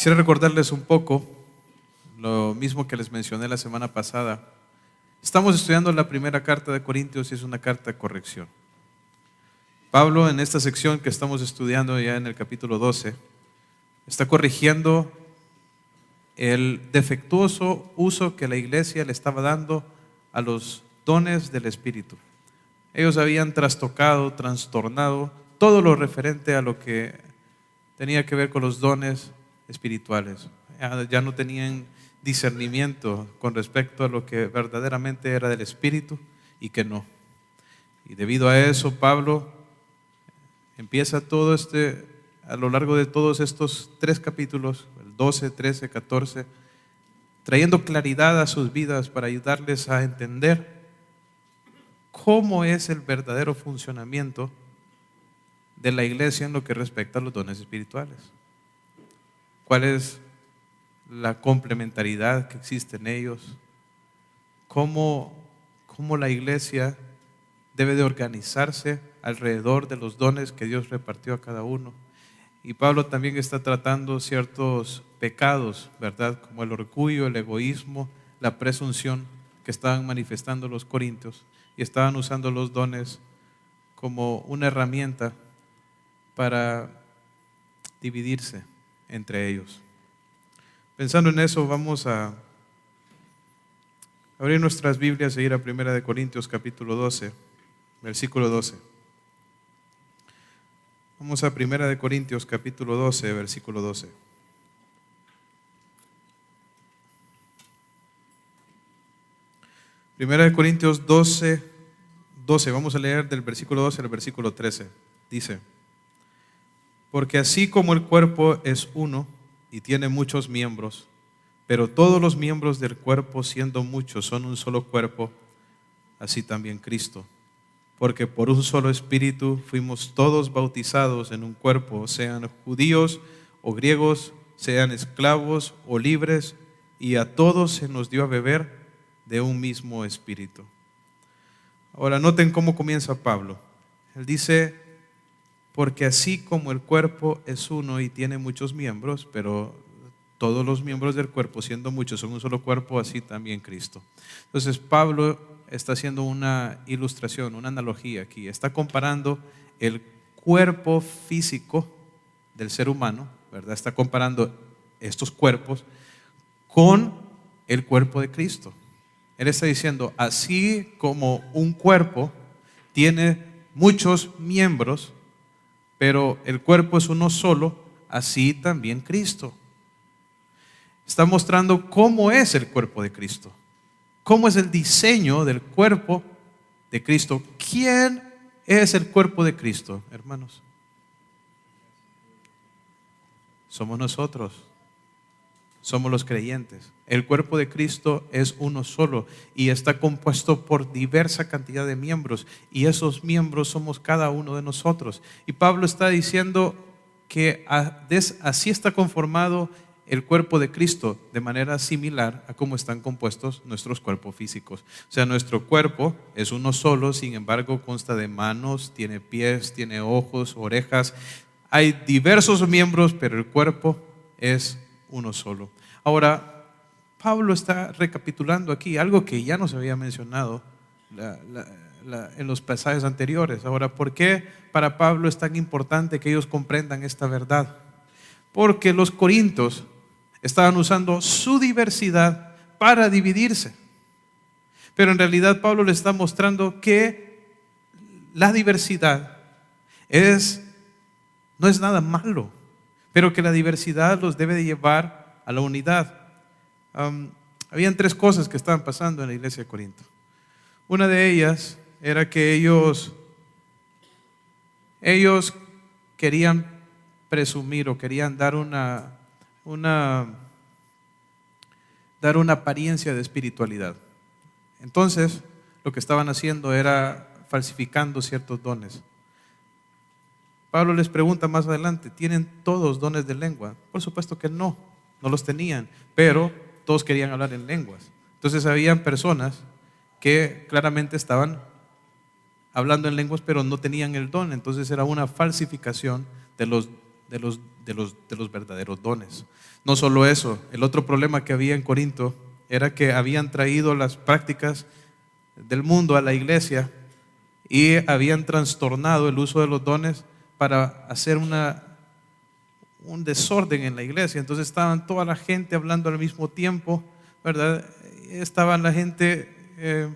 Quisiera recordarles un poco lo mismo que les mencioné la semana pasada. Estamos estudiando la primera carta de Corintios y es una carta de corrección. Pablo, en esta sección que estamos estudiando ya en el capítulo 12, está corrigiendo el defectuoso uso que la iglesia le estaba dando a los dones del Espíritu. Ellos habían trastocado, trastornado todo lo referente a lo que tenía que ver con los dones espirituales. Ya no tenían discernimiento con respecto a lo que verdaderamente era del Espíritu y que no. Y debido a eso, Pablo empieza a lo largo de todos estos 3 capítulos, el 12, 13, 14, trayendo claridad a sus vidas para ayudarles a entender cómo es el verdadero funcionamiento de la iglesia en lo que respecta a los dones espirituales. ¿Cuál es la complementariedad que existe en ellos? ¿Cómo la iglesia debe de organizarse alrededor de los dones que Dios repartió a cada uno? Y Pablo también está tratando ciertos pecados, ¿verdad? Como el orgullo, el egoísmo, la presunción que estaban manifestando los corintios y estaban usando los dones como una herramienta para dividirse entre ellos. Pensando en eso, vamos a abrir nuestras Biblias e ir a 1 Corintios capítulo 12, versículo 12. Vamos a 1 Corintios capítulo 12, versículo 12. Primera de Corintios 12, 12. Vamos a leer del versículo 12 al versículo 13. Dice: porque así como el cuerpo es uno y tiene muchos miembros, pero todos los miembros del cuerpo, siendo muchos, son un solo cuerpo, así también Cristo. Porque por un solo espíritu fuimos todos bautizados en un cuerpo, sean judíos o griegos, sean esclavos o libres, y a todos se nos dio a beber de un mismo espíritu. Ahora noten cómo comienza Pablo. Él dice: porque así como el cuerpo es uno y tiene muchos miembros, pero todos los miembros del cuerpo, siendo muchos, son un solo cuerpo, así también Cristo. Entonces Pablo está haciendo una ilustración, una analogía aquí. Está comparando el cuerpo físico del ser humano, ¿verdad? Está comparando estos cuerpos con el cuerpo de Cristo. Él está diciendo, así como un cuerpo tiene muchos miembros, pero el cuerpo es uno solo, así también Cristo. Está mostrando cómo es el cuerpo de Cristo, cómo es el diseño del cuerpo de Cristo. ¿Quién es el cuerpo de Cristo, hermanos? Somos nosotros, somos los creyentes. El cuerpo de Cristo es uno solo y está compuesto por diversa cantidad de miembros, y esos miembros somos cada uno de nosotros. Y Pablo está diciendo que así está conformado el cuerpo de Cristo, de manera similar a cómo están compuestos nuestros cuerpos físicos. O sea, nuestro cuerpo es uno solo, sin embargo consta de manos, tiene pies, tiene ojos, orejas. Hay diversos miembros, pero el cuerpo es uno solo. Ahora, Pablo está recapitulando aquí algo que ya nos había mencionado en los pasajes anteriores. Ahora, ¿por qué para Pablo es tan importante que ellos comprendan esta verdad? Porque los corintios estaban usando su diversidad para dividirse. Pero en realidad Pablo les está mostrando que la diversidad no es nada malo, pero que la diversidad los debe de llevar a la unidad. Habían 3 cosas que estaban pasando en la iglesia de Corinto. Una de ellas era que ellos querían presumir o querían dar una apariencia de espiritualidad. Entonces, lo que estaban haciendo era falsificando ciertos dones. Pablo les pregunta más adelante, ¿tienen todos dones de lengua? Por supuesto que no los tenían, pero todos querían hablar en lenguas. Entonces habían personas que claramente estaban hablando en lenguas, pero no tenían el don. Entonces era una falsificación de los de los verdaderos dones. No solo eso, el otro problema que había en Corinto era que habían traído las prácticas del mundo a la iglesia y habían trastornado el uso de los dones para hacer un desorden en la iglesia. Entonces estaban toda la gente hablando al mismo tiempo, ¿verdad? Estaban la gente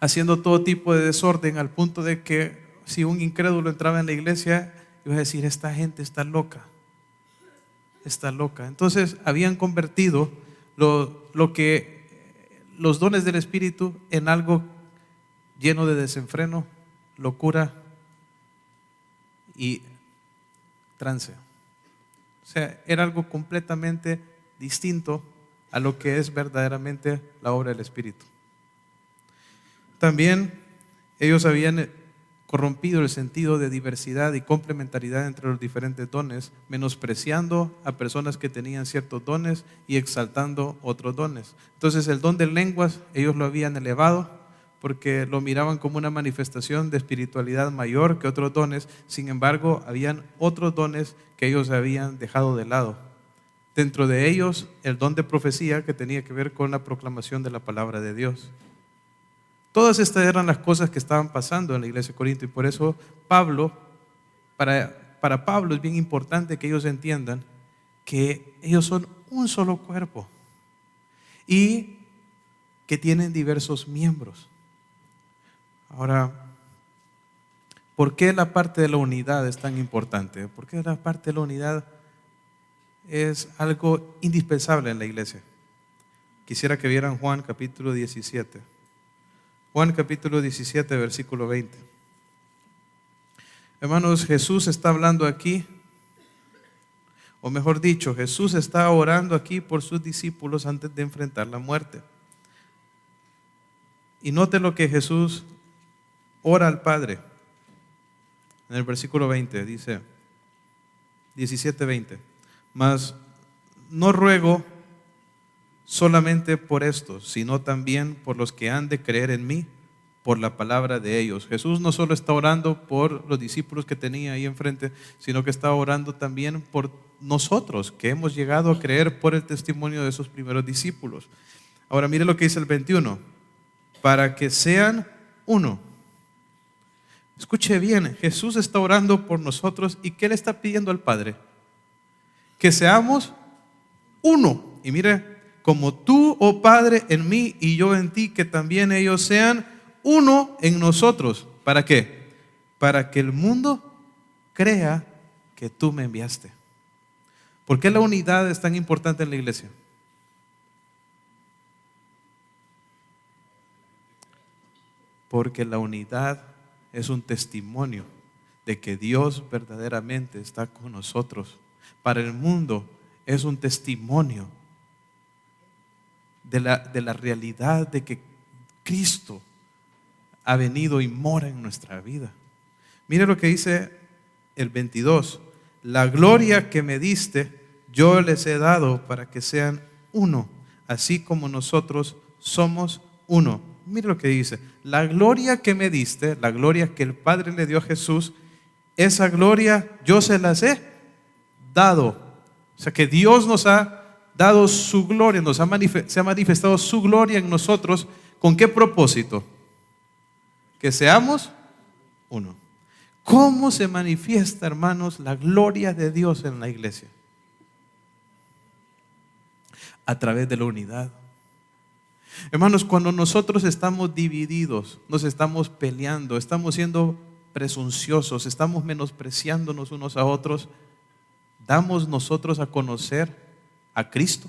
haciendo todo tipo de desorden al punto de que si un incrédulo entraba en la iglesia, iba a decir, esta gente está loca. Entonces habían convertido los dones del Espíritu en algo lleno de desenfreno, locura y trance. O sea, era algo completamente distinto a lo que es verdaderamente la obra del Espíritu. También ellos habían corrompido el sentido de diversidad y complementariedad entre los diferentes dones, menospreciando a personas que tenían ciertos dones y exaltando otros dones. Entonces el don de lenguas ellos lo habían elevado porque lo miraban como una manifestación de espiritualidad mayor que otros dones. Sin embargo, habían otros dones que ellos habían dejado de lado. Dentro de ellos, el don de profecía, que tenía que ver con la proclamación de la palabra de Dios. Todas estas eran las cosas que estaban pasando en la iglesia de Corinto, y por eso Pablo, para Pablo es bien importante que ellos entiendan que ellos son un solo cuerpo y que tienen diversos miembros. Ahora, ¿por qué la parte de la unidad es tan importante? ¿Por qué la parte de la unidad es algo indispensable en la iglesia? Quisiera que vieran Juan capítulo 17. Juan capítulo 17, versículo 20. Hermanos, Jesús está hablando aquí, o mejor dicho, Jesús está orando aquí por sus discípulos antes de enfrentar la muerte. Y note lo que Jesús ora al Padre. En el versículo 20 dice, 17:20, mas no ruego solamente por estos, sino también por los que han de creer en mí, por la palabra de ellos. Jesús no solo está orando por los discípulos que tenía ahí enfrente, sino que está orando también por nosotros, que hemos llegado a creer por el testimonio de esos primeros discípulos. Ahora mire lo que dice el 21, para que sean uno. Escuche bien, Jesús está orando por nosotros, ¿y qué le está pidiendo al Padre? Que seamos uno. Y mire, como tú, oh Padre, en mí y yo en ti, que también ellos sean uno en nosotros. ¿Para qué? Para que el mundo crea que tú me enviaste. ¿Por qué la unidad es tan importante en la iglesia? Porque la unidad es un testimonio de que Dios verdaderamente está con nosotros. Para el mundo es un testimonio de la realidad de que Cristo ha venido y mora en nuestra vida. Mire lo que dice el 22. La gloria que me diste, yo les he dado para que sean uno, así como nosotros somos uno. Mire lo que dice. La gloria que me diste, la gloria que el Padre le dio a Jesús, esa gloria yo se las he dado. O sea que Dios nos ha dado su gloria, se ha manifestado su gloria en nosotros. ¿Con qué propósito? Que seamos uno. ¿Cómo se manifiesta, hermanos, la gloria de Dios en la iglesia? A través de la unidad. Hermanos, cuando nosotros estamos divididos, nos estamos peleando, estamos siendo presunciosos, estamos menospreciándonos unos a otros, ¿damos nosotros a conocer a Cristo?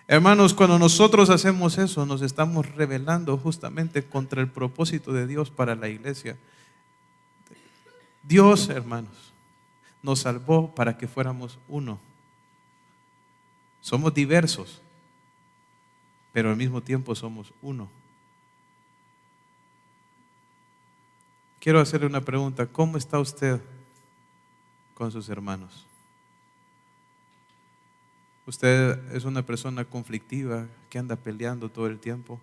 Hermanos, cuando nosotros hacemos eso, nos estamos rebelando justamente contra el propósito de Dios para la iglesia. Dios, hermanos, nos salvó para que fuéramos uno. Somos diversos, pero al mismo tiempo somos uno. Quiero hacerle una pregunta. ¿Cómo está usted con sus hermanos? ¿Usted es una persona conflictiva que anda peleando todo el tiempo,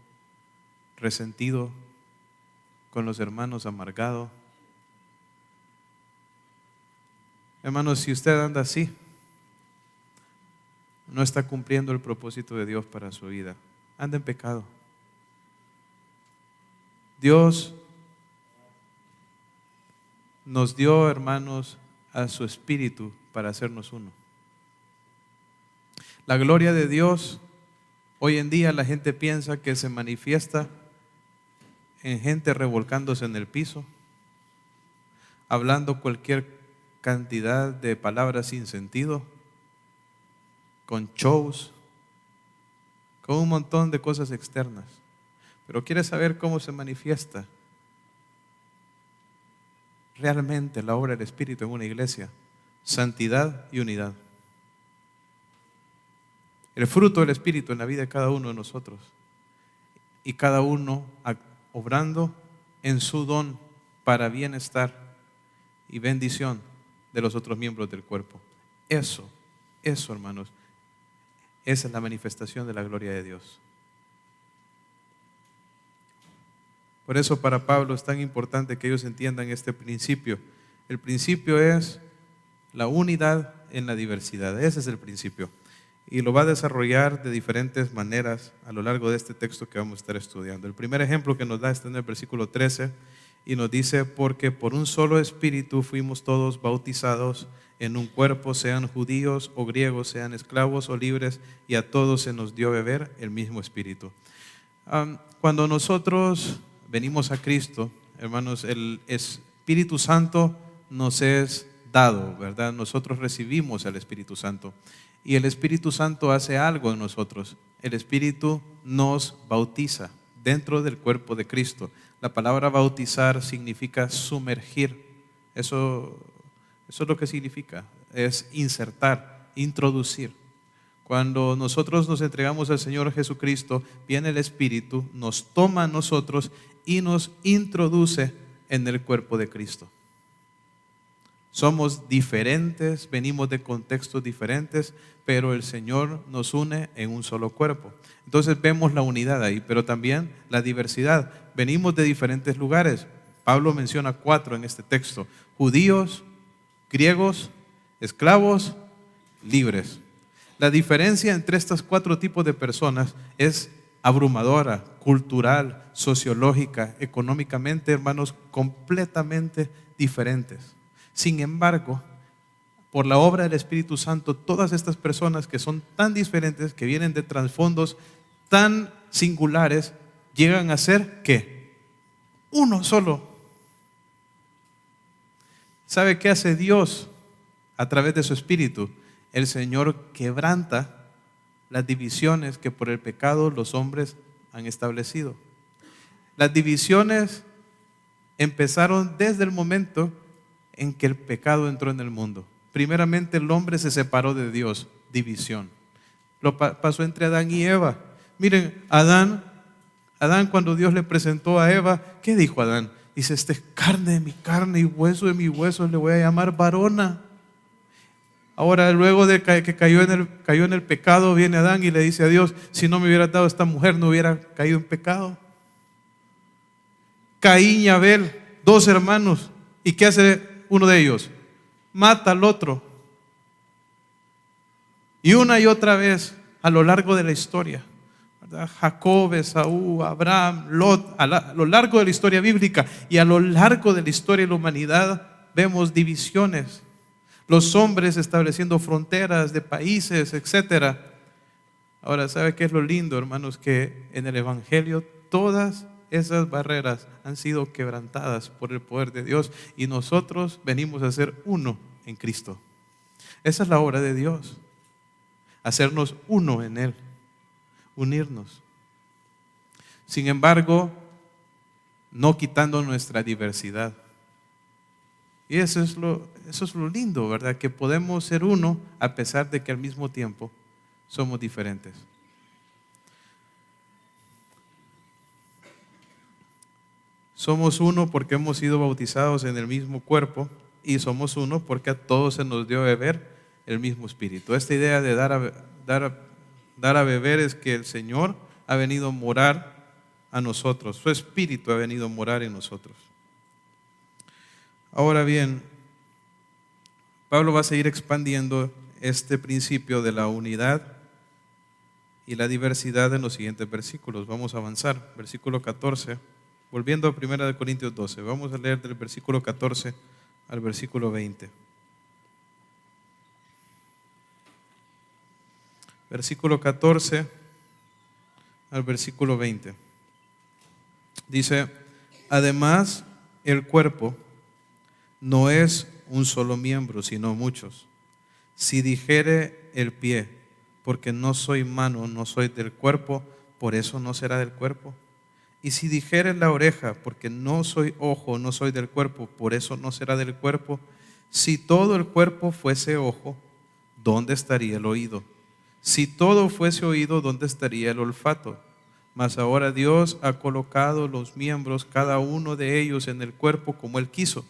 resentido con los hermanos, amargado? Hermanos, si usted anda así, no está cumpliendo el propósito de Dios para su vida. Anda en pecado. Dios nos dio, hermanos, a su Espíritu para hacernos uno. La gloria de Dios, hoy en día la gente piensa que se manifiesta en gente revolcándose en el piso, hablando cualquier cantidad de palabras sin sentido, con shows, con un montón de cosas externas. Pero ¿quiere saber cómo se manifiesta realmente la obra del Espíritu en una iglesia? Santidad y unidad. El fruto del Espíritu en la vida de cada uno de nosotros. Y cada uno obrando en su don para bienestar y bendición de los otros miembros del cuerpo. Eso, hermanos, esa es la manifestación de la gloria de Dios. Por eso para Pablo es tan importante que ellos entiendan este principio. El principio es la unidad en la diversidad. Ese es el principio. Y lo va a desarrollar de diferentes maneras a lo largo de este texto que vamos a estar estudiando. El primer ejemplo que nos da está en el versículo 13 y nos dice: porque por un solo espíritu fuimos todos bautizados en un cuerpo, sean judíos o griegos, sean esclavos o libres, y a todos se nos dio beber el mismo espíritu. Cuando nosotros venimos a Cristo, hermanos, el Espíritu Santo nos es dado, ¿verdad? Nosotros recibimos el Espíritu Santo. Y el Espíritu Santo hace algo en nosotros. El Espíritu nos bautiza dentro del cuerpo de Cristo. La palabra bautizar significa sumergir. Eso es lo que significa. Es insertar, introducir. Cuando nosotros nos entregamos al Señor Jesucristo, viene el Espíritu, nos toma a nosotros y nos introduce en el cuerpo de Cristo. Somos diferentes, venimos de contextos diferentes, pero el Señor nos une en un solo cuerpo. Entonces vemos la unidad ahí, pero también la diversidad. Venimos de diferentes lugares. Pablo menciona 4 en este texto: judíos, griegos, esclavos, libres. La diferencia entre estos 4 tipos de personas es abrumadora, cultural, sociológica, económicamente, hermanos, completamente diferentes. Sin embargo, por la obra del Espíritu Santo, todas estas personas que son tan diferentes, que vienen de trasfondos tan singulares, llegan a ser ¿qué? Uno solo. ¿Sabe qué hace Dios a través de su Espíritu? El Señor quebranta las divisiones que por el pecado los hombres han establecido. Las divisiones empezaron desde el momento en que el pecado entró en el mundo. Primeramente el hombre se separó de Dios, división. Lo pasó entre Adán y Eva. Miren, Adán cuando Dios le presentó a Eva, ¿qué dijo Adán? Dice: este es carne de mi carne y hueso de mi hueso, le voy a llamar varona. Ahora, luego de que cayó en el pecado, viene Adán y le dice a Dios: si no me hubiera dado esta mujer, no hubiera caído en pecado. Caín y Abel, 2 hermanos. ¿Y qué hace uno de ellos? Mata al otro. Y una y otra vez a lo largo de la historia, ¿verdad? Jacob, Esaú, Abraham, Lot, a lo largo de la historia bíblica y a lo largo de la historia de la humanidad vemos divisiones. Los hombres estableciendo fronteras de países, etc. Ahora, ¿sabe qué es lo lindo, hermanos? Que en el Evangelio todas esas barreras han sido quebrantadas por el poder de Dios y nosotros venimos a ser uno en Cristo. Esa es la obra de Dios, hacernos uno en Él, unirnos. Sin embargo, no quitando nuestra diversidad. Y eso es lo lindo, ¿verdad? Que podemos ser uno a pesar de que al mismo tiempo somos diferentes. Somos uno porque hemos sido bautizados en el mismo cuerpo y somos uno porque a todos se nos dio a beber el mismo espíritu. Esta idea de dar a beber es que el Señor ha venido a morar a nosotros, su espíritu ha venido a morar en nosotros. Ahora bien, Pablo va a seguir expandiendo este principio de la unidad y la diversidad en los siguientes versículos. Vamos a avanzar. Versículo 14, volviendo a 1 Corintios 12, vamos a leer del versículo 14 al versículo 20. Versículo 14 al versículo 20. Dice: además, el cuerpo no es un solo miembro, sino muchos. Si dijere el pie, porque no soy mano, no soy del cuerpo, por eso no será del cuerpo. Y si dijere la oreja, porque no soy ojo, no soy del cuerpo, por eso no será del cuerpo. Si todo el cuerpo fuese ojo, ¿dónde estaría el oído? Si todo fuese oído, ¿dónde estaría el olfato? Mas ahora Dios ha colocado los miembros, cada uno de ellos, en el cuerpo como Él quiso.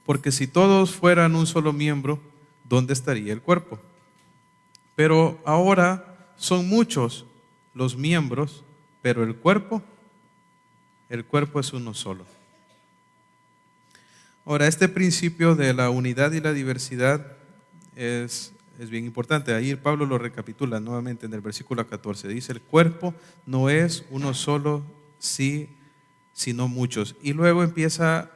Porque si todos fueran un solo miembro, ¿dónde estaría el cuerpo? Pero ahora son muchos los miembros, pero el cuerpo es uno solo. Ahora, este principio de la unidad y la diversidad es bien importante. Ahí Pablo lo recapitula nuevamente en el versículo 14. Dice: el cuerpo no es uno solo, sino muchos. Y luego empieza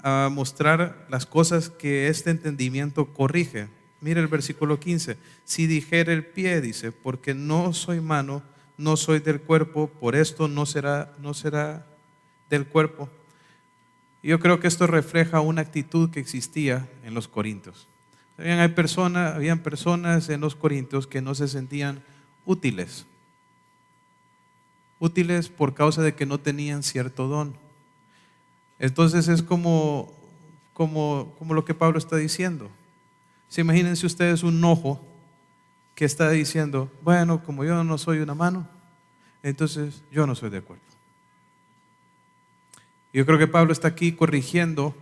a mostrar las cosas que este entendimiento corrige. Mira el versículo 15. Si dijere el pie, dice, porque no soy mano, no soy del cuerpo, por esto no será del cuerpo. Y yo creo que esto refleja una actitud que existía en los corintios. Habían personas en los corintios que no se sentían útiles por causa de que no tenían cierto don. Entonces es como lo que Pablo está diciendo. Imagínense ustedes un ojo que está diciendo: bueno, como yo no soy una mano, entonces yo no soy de cuerpo. Yo creo que Pablo está aquí corrigiendo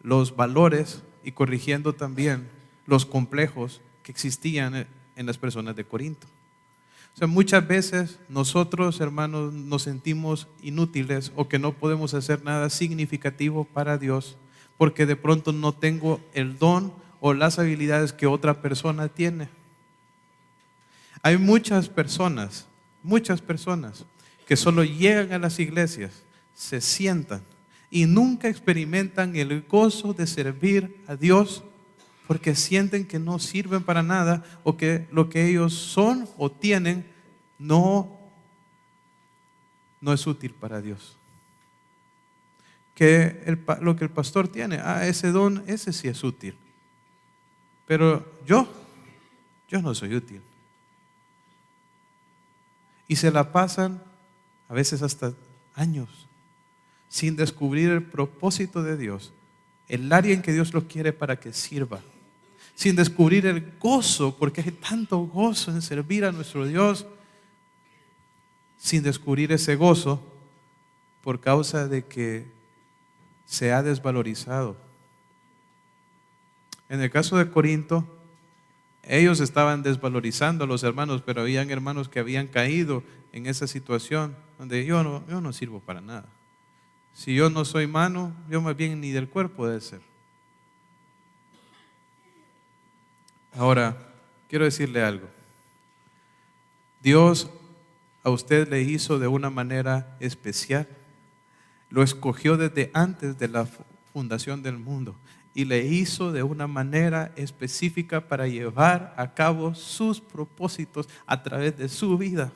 los valores y corrigiendo también los complejos que existían en las personas de Corinto. O sea, muchas veces nosotros, hermanos, nos sentimos inútiles o que no podemos hacer nada significativo para Dios porque de pronto no tengo el don o las habilidades que otra persona tiene. Hay muchas personas que solo llegan a las iglesias, se sientan y nunca experimentan el gozo de servir a Dios porque sienten que no sirven para nada o que lo que ellos son o tienen no es útil para Dios. Lo que el pastor tiene, ese don, ese sí es útil. Pero yo no soy útil. Y se la pasan a veces hasta años sin descubrir el propósito de Dios, el área en que Dios los quiere para que sirva, sin descubrir el gozo, porque hay tanto gozo en servir a nuestro Dios, sin descubrir ese gozo por causa de que se ha desvalorizado. En el caso de Corinto, ellos estaban desvalorizando a los hermanos, pero habían hermanos que habían caído en esa situación donde yo no sirvo para nada. Si yo no soy mano, yo más bien ni del cuerpo de ser. Ahora, quiero decirle algo. Dios a usted le hizo de una manera especial. Lo escogió desde antes de la fundación del mundo y le hizo de una manera específica para llevar a cabo sus propósitos a través de su vida.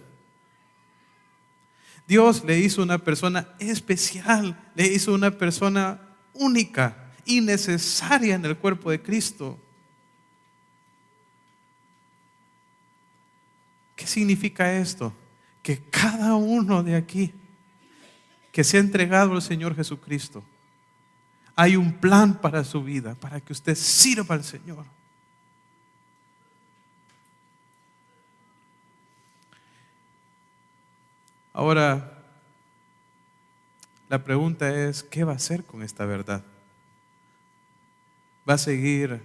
Dios le hizo una persona especial, le hizo una persona única y necesaria en el cuerpo de Cristo. ¿Qué significa esto? Que cada uno de aquí que se ha entregado al Señor Jesucristo, hay un plan para su vida, para que usted sirva al Señor. Ahora, la pregunta es, ¿qué va a hacer con esta verdad? ¿Va a seguir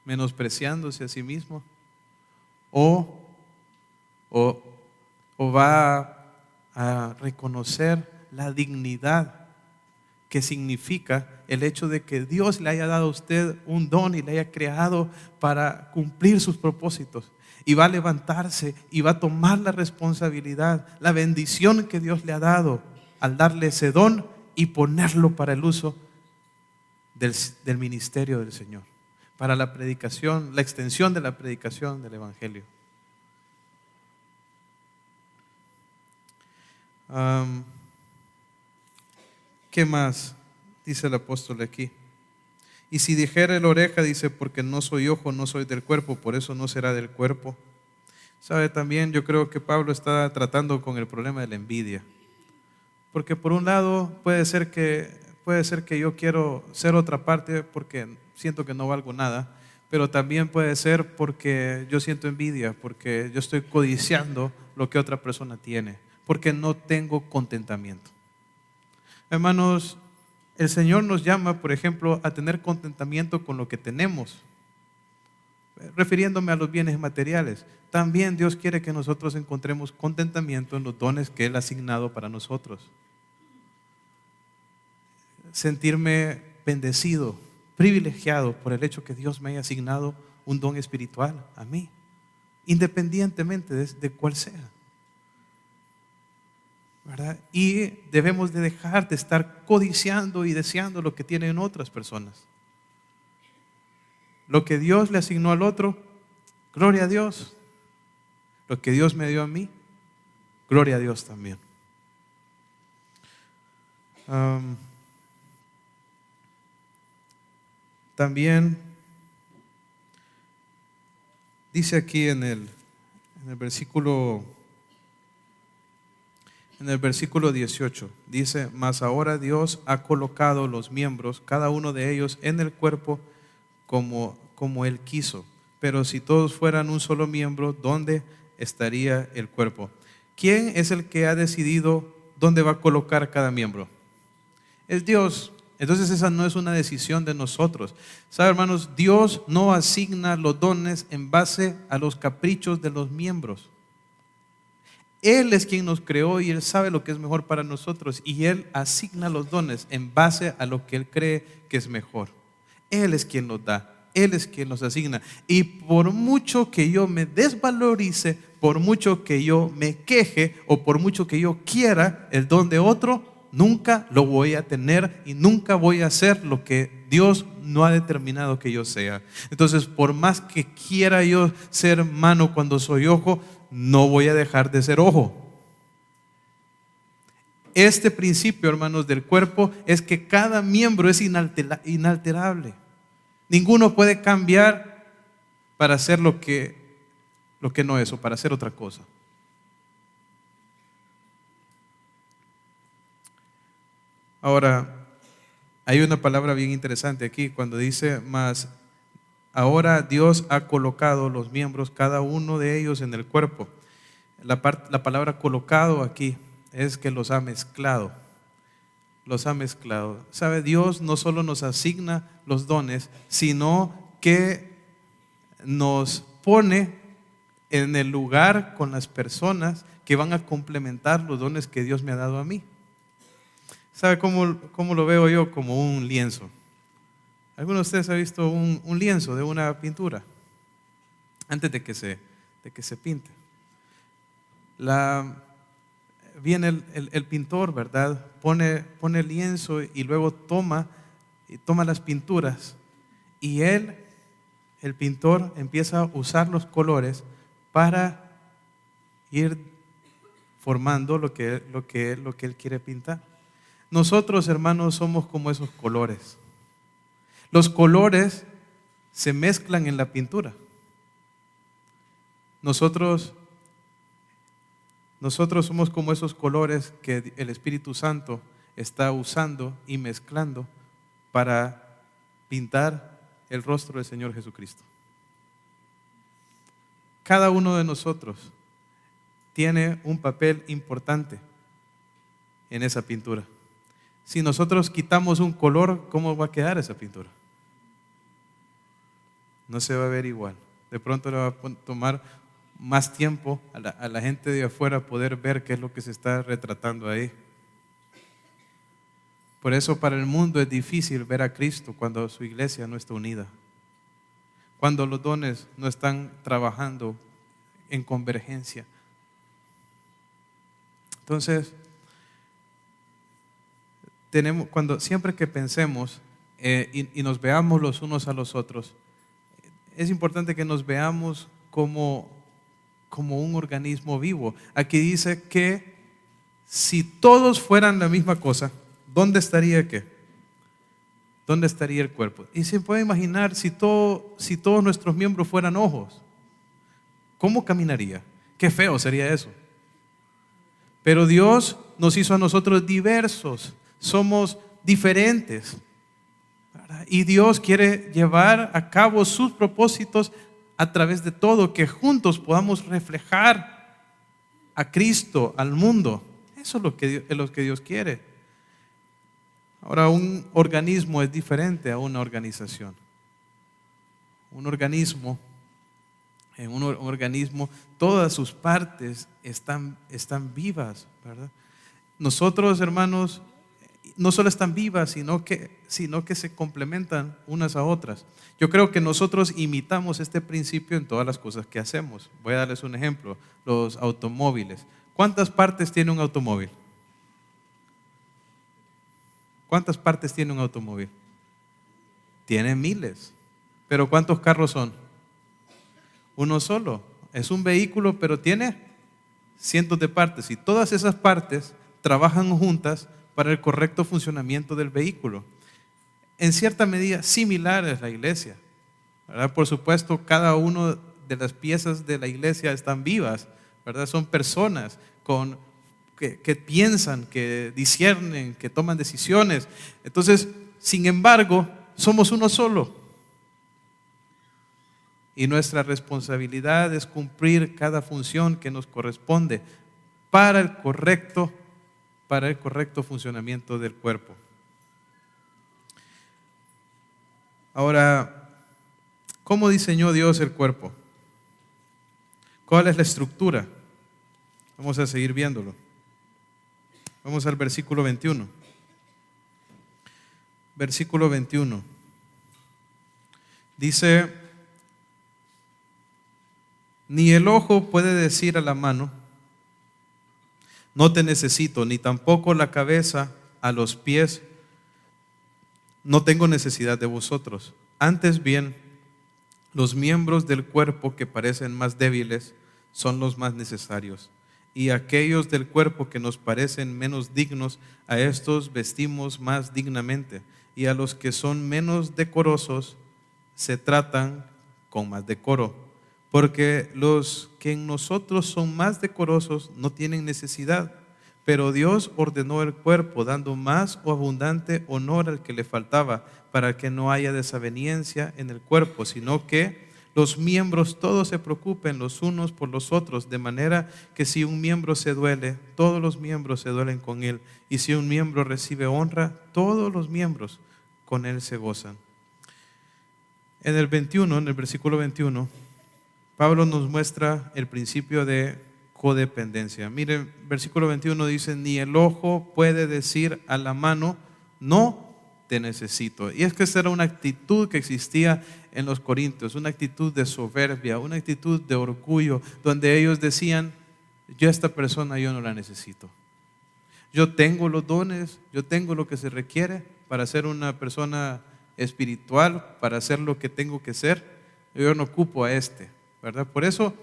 menospreciándose a sí mismo? ¿O va a reconocer la dignidad que significa el hecho de que Dios le haya dado a usted un don y le haya creado para cumplir sus propósitos. Y va a levantarse y va a tomar la responsabilidad, la bendición que Dios le ha dado al darle ese don y ponerlo para el uso del ministerio del Señor, para la predicación, la extensión de la predicación del Evangelio. ¿Qué más dice el apóstol aquí? Y si dijera el oreja, dice, porque no soy ojo, no soy del cuerpo, por eso no será del cuerpo. Sabe, también yo creo que Pablo está tratando con el problema de la envidia. Porque por un lado puede ser que yo quiero ser otra parte porque siento que no valgo nada, pero también puede ser porque yo siento envidia, porque yo estoy codiciando lo que otra persona tiene, porque no tengo contentamiento. Hermanos, el Señor nos llama, por ejemplo, a tener contentamiento con lo que tenemos, refiriéndome a los bienes materiales. También Dios quiere que nosotros encontremos contentamiento en los dones que Él ha asignado para nosotros. Sentirme bendecido, privilegiado por el hecho que Dios me haya asignado un don espiritual a mí, independientemente de cuál sea. ¿Verdad? Y debemos de dejar de estar codiciando y deseando lo que tienen otras personas. Lo que Dios le asignó al otro, gloria a Dios. Lo que Dios me dio a mí, gloria a Dios también. También dice aquí en el versículo 18, dice, mas ahora Dios ha colocado los miembros, cada uno de ellos, en el cuerpo como Él quiso. Pero si todos fueran un solo miembro, ¿dónde estaría el cuerpo? ¿Quién es el que ha decidido dónde va a colocar cada miembro? Es Dios. Entonces esa no es una decisión de nosotros. ¿Sabe, hermanos? Dios no asigna los dones en base a los caprichos de los miembros. Él es quien nos creó y Él sabe lo que es mejor para nosotros, y Él asigna los dones en base a lo que Él cree que es mejor. Él es quien los da, Él es quien los asigna. Y por mucho que yo me desvalorice, por mucho que yo me queje o por mucho que yo quiera el don de otro, nunca lo voy a tener y nunca voy a hacer lo que Dios no ha determinado que yo sea. Entonces, por más que quiera yo ser mano cuando soy ojo, no voy a dejar de ser ojo. Este principio, hermanos, del cuerpo es que cada miembro es inalterable. Ninguno puede cambiar para hacer lo que no es o para hacer otra cosa. Ahora, hay una palabra bien interesante aquí cuando dice, mas ahora Dios ha colocado los miembros, cada uno de ellos en el cuerpo. La palabra colocado aquí es que los ha mezclado. Los ha mezclado. ¿Sabe? Dios no solo nos asigna los dones, sino que nos pone en el lugar con las personas que van a complementar los dones que Dios me ha dado a mí. ¿Sabe cómo lo veo yo? Como un lienzo. ¿Alguno de ustedes ha visto un lienzo de una pintura? Antes de que se pinte. Viene el pintor, ¿verdad? Pone el lienzo y luego toma las pinturas. Y el pintor empieza a usar los colores para ir formando lo que él quiere pintar. Nosotros, hermanos, somos como esos colores. Los colores se mezclan en la pintura. Nosotros somos como esos colores que el Espíritu Santo está usando y mezclando para pintar el rostro del Señor Jesucristo. Cada uno de nosotros tiene un papel importante en esa pintura. Si nosotros quitamos un color, ¿cómo va a quedar esa pintura? No se va a ver igual. De pronto le va a tomar más tiempo a la gente de afuera poder ver qué es lo que se está retratando ahí. Por eso para el mundo es difícil ver a Cristo cuando su iglesia no está unida, cuando los dones no están trabajando en convergencia. Entonces, siempre que pensemos y nos veamos los unos a los otros, es importante que nos veamos como un organismo vivo. Aquí dice que si todos fueran la misma cosa, ¿dónde estaría qué? ¿Dónde estaría el cuerpo? Y se puede imaginar si todos nuestros miembros fueran ojos, ¿cómo caminaría? Qué feo sería eso. Pero Dios nos hizo a nosotros diversos, somos diferentes, ¿verdad? Y Dios quiere llevar a cabo sus propósitos a través de todo, que juntos podamos reflejar a Cristo, al mundo. Eso es lo que Dios quiere. Ahora, un organismo es diferente a una organización. Un organismo, todas sus partes están vivas, ¿verdad? Nosotros, hermanos, no solo están vivas, sino que se complementan unas a otras. Yo creo que nosotros imitamos este principio en todas las cosas que hacemos. Voy a darles un ejemplo: los automóviles. ¿Cuántas partes tiene un automóvil? ¿Cuántas partes tiene un automóvil? Tiene miles. ¿Pero cuántos carros son? Uno solo. Es un vehículo, pero tiene cientos de partes. Y todas esas partes trabajan juntas para el correcto funcionamiento del vehículo. En cierta medida, similar es la iglesia, ¿verdad? Por supuesto, cada una de las piezas de la iglesia están vivas, ¿verdad? Son personas que piensan, que disciernen, que toman decisiones. Entonces, sin embargo, somos uno solo. Y nuestra responsabilidad es cumplir cada función que nos corresponde para el correcto funcionamiento del cuerpo. Ahora, ¿cómo diseñó Dios el cuerpo? ¿Cuál es la estructura? Vamos a seguir viéndolo. Vamos al versículo 21. Versículo 21. Dice: ni el ojo puede decir a la mano, no te necesito, ni tampoco la cabeza a los pies, no tengo necesidad de vosotros. Antes bien, los miembros del cuerpo que parecen más débiles son los más necesarios, y aquellos del cuerpo que nos parecen menos dignos, a estos vestimos más dignamente, y a los que son menos decorosos se tratan con más decoro, porque los que en nosotros son más decorosos no tienen necesidad, pero Dios ordenó el cuerpo, dando más o abundante honor al que le faltaba, para que no haya desaveniencia en el cuerpo, sino que los miembros todos se preocupen los unos por los otros, de manera que si un miembro se duele, todos los miembros se duelen con él, y si un miembro recibe honra, todos los miembros con él se gozan. En el versículo 21, Pablo nos muestra el principio de codependencia. Miren, versículo 21 dice: ni el ojo puede decir a la mano, no te necesito. Y es que esa era una actitud que existía en los corintios, una actitud de soberbia, una actitud de orgullo, donde ellos decían: yo a esta persona yo no la necesito. Yo tengo los dones, yo tengo lo que se requiere para ser una persona espiritual, para hacer lo que tengo que ser. Yo no ocupo a este, ¿verdad? Por eso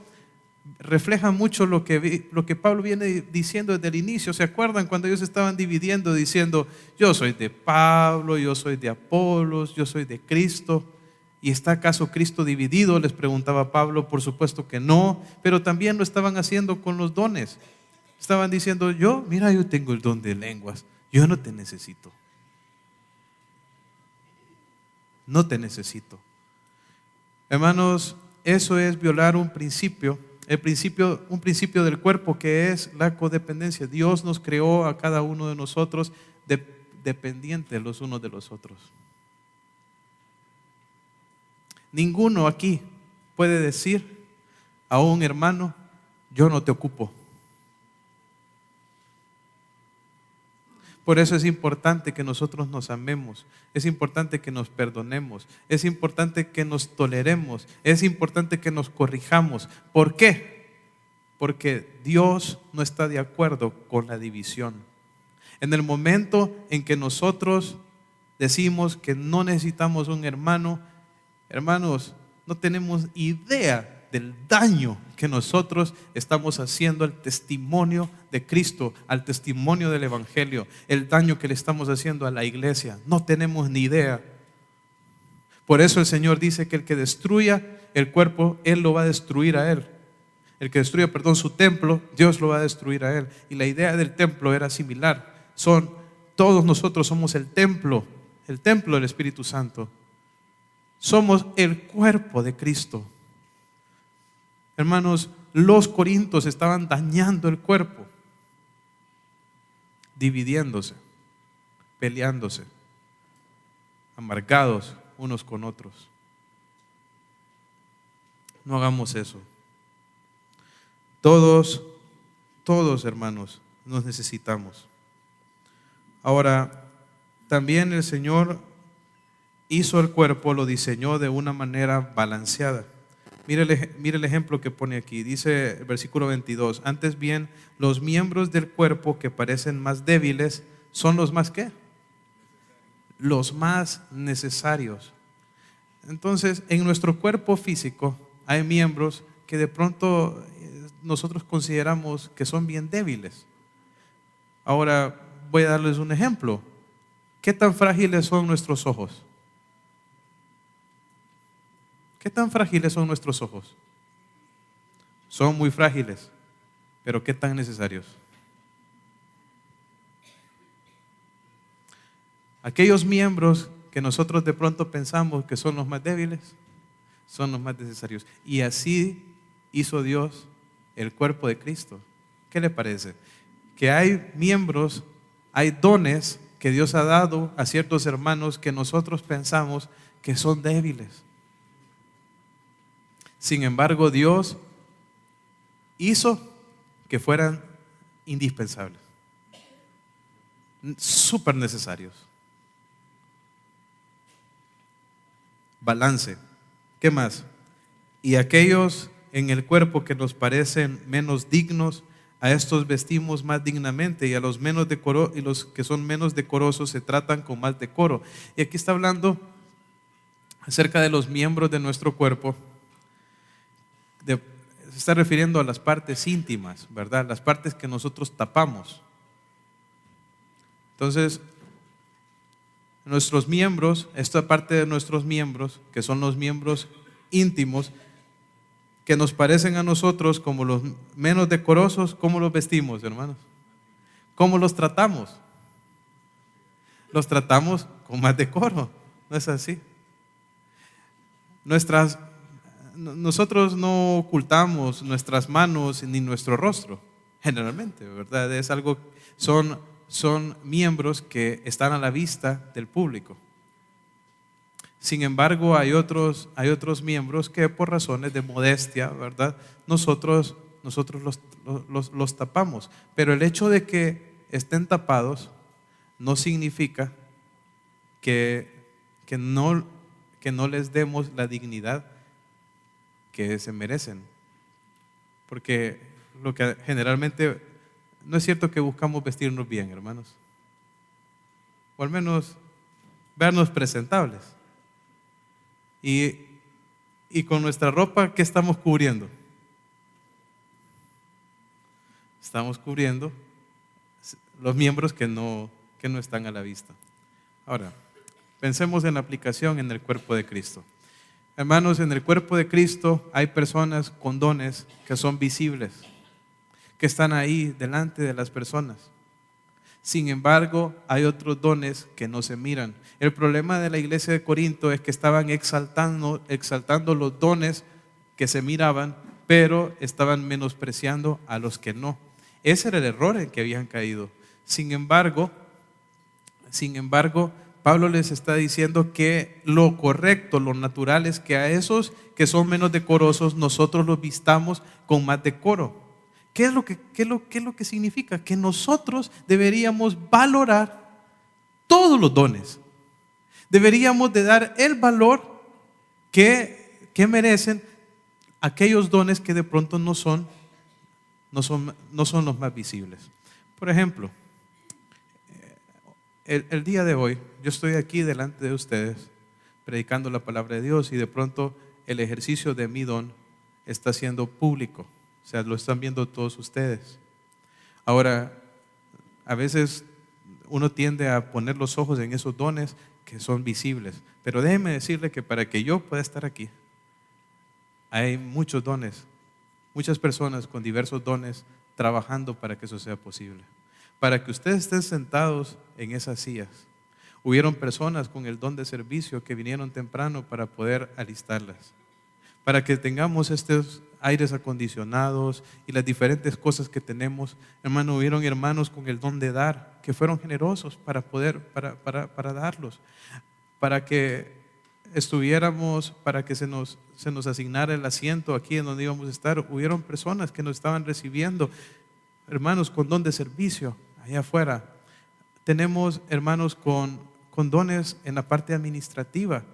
refleja mucho lo que Pablo viene diciendo desde el inicio. ¿Se acuerdan cuando ellos estaban dividiendo, diciendo: yo soy de Pablo, yo soy de Apolos, yo soy de Cristo? ¿Y está acaso Cristo dividido?, les preguntaba Pablo. Por supuesto que no, pero también lo estaban haciendo con los dones. Estaban diciendo: yo tengo el don de lenguas, yo no te necesito. No te necesito. Hermanos, eso es violar un principio del cuerpo, que es la codependencia. Dios nos creó a cada uno de nosotros dependientes los unos de los otros. Ninguno aquí puede decir a un hermano: yo no te ocupo. Por eso es importante que nosotros nos amemos, es importante que nos perdonemos, es importante que nos toleremos, es importante que nos corrijamos. ¿Por qué? Porque Dios no está de acuerdo con la división. En el momento en que nosotros decimos que no necesitamos un hermano, hermanos, no tenemos idea del daño que nosotros estamos haciendo al testimonio de Cristo, al testimonio del Evangelio, el daño que le estamos haciendo a la iglesia. No tenemos ni idea. Por eso el Señor dice que el que destruya el cuerpo, Él lo va a destruir a él. El que destruya, su templo, Dios lo va a destruir a él. Y la idea del templo era similar. Todos nosotros somos el templo del Espíritu Santo. Somos el cuerpo de Cristo. Hermanos, los corintios estaban dañando el cuerpo, dividiéndose, peleándose, amargados unos con otros. No hagamos eso. Todos, hermanos, nos necesitamos. Ahora, también el Señor hizo el cuerpo, lo diseñó de una manera balanceada. Mire el ejemplo que pone aquí. Dice el versículo 22: antes bien, los miembros del cuerpo que parecen más débiles son los más ¿qué? Los más necesarios. Entonces, en nuestro cuerpo físico hay miembros que de pronto nosotros consideramos que son bien débiles. Ahora voy a darles un ejemplo. ¿Qué tan frágiles son nuestros ojos? ¿Qué tan frágiles son nuestros ojos? Son muy frágiles, pero ¿qué tan necesarios? Aquellos miembros que nosotros de pronto pensamos que son los más débiles, son los más necesarios. Y así hizo Dios el cuerpo de Cristo. ¿Qué le parece? Que hay miembros, hay dones que Dios ha dado a ciertos hermanos que nosotros pensamos que son débiles. Sin embargo, Dios hizo que fueran indispensables, súper necesarios. Balance. ¿Qué más? Y aquellos en el cuerpo que nos parecen menos dignos, a estos vestimos más dignamente, y a los menos y los que son menos decorosos se tratan con más decoro. Y aquí está hablando acerca de los miembros de nuestro cuerpo. Se está refiriendo a las partes íntimas, ¿verdad? Las partes que nosotros tapamos. Entonces, nuestros miembros, esta parte de nuestros miembros, que son los miembros íntimos, que nos parecen a nosotros como los menos decorosos, ¿cómo los vestimos, hermanos? ¿Cómo los tratamos? Los tratamos con más decoro, ¿no es así? Nosotros no ocultamos nuestras manos ni nuestro rostro, generalmente, ¿verdad? Es algo, son miembros que están a la vista del público. Sin embargo, hay otros miembros que por razones de modestia, ¿verdad? Nosotros los tapamos. Pero el hecho de que estén tapados no significa que no les demos la dignidad que se merecen. Porque lo que generalmente no es cierto que buscamos vestirnos bien, hermanos, o al menos vernos presentables. Y con nuestra ropa, ¿qué estamos cubriendo? Estamos cubriendo los miembros que no están a la vista. Ahora, pensemos en la aplicación en el cuerpo de Cristo. Hermanos, en el cuerpo de Cristo hay personas con dones que son visibles, que están ahí delante de las personas. Sin embargo, hay otros dones que no se miran. El problema de la iglesia de Corinto es que estaban exaltando los dones que se miraban, pero estaban menospreciando a los que no. Ese era el error en que habían caído. Sin embargo, Pablo les está diciendo que lo correcto, lo natural es que a esos que son menos decorosos nosotros los vistamos con más decoro, qué es lo que significa? Que nosotros deberíamos valorar todos los dones. Deberíamos de dar el valor que merecen aquellos dones que de pronto no son los más visibles. Por ejemplo, el día de hoy yo estoy aquí delante de ustedes predicando la palabra de Dios y de pronto el ejercicio de mi don está siendo público, o sea, lo están viendo todos ustedes. Ahora, a veces uno tiende a poner los ojos en esos dones que son visibles, pero déjeme decirle que para que yo pueda estar aquí, hay muchos dones, muchas personas con diversos dones trabajando para que eso sea posible. Para que ustedes estén sentados en esas sillas, hubieron personas con el don de servicio que vinieron temprano para poder alistarlas. Para que tengamos estos aires acondicionados y las diferentes cosas que tenemos, hermano, hubieron hermanos con el don de dar, que fueron generosos para darlos, para que estuviéramos, para que se nos asignara el asiento aquí en donde íbamos a estar. Hubieron personas que nos estaban recibiendo, hermanos con don de servicio allá afuera. Tenemos hermanos con dones en la parte administrativa,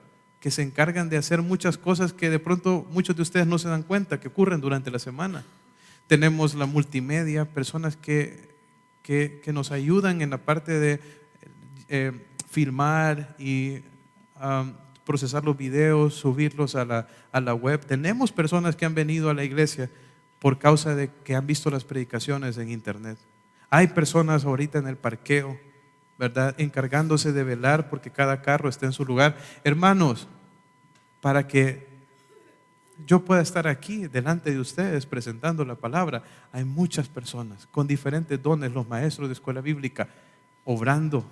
que se encargan de hacer muchas cosas que de pronto muchos de ustedes no se dan cuenta que ocurren durante la semana. Tenemos la multimedia, personas que nos ayudan en la parte de filmar y procesar los videos, subirlos a la web. Tenemos personas que han venido a la iglesia por causa de que han visto las predicaciones en internet. Hay personas ahorita en el parqueo, ¿verdad?, encargándose de velar porque cada carro esté en su lugar. Hermanos, para que yo pueda estar aquí delante de ustedes presentando la palabra, hay muchas personas con diferentes dones, los maestros de escuela bíblica, obrando.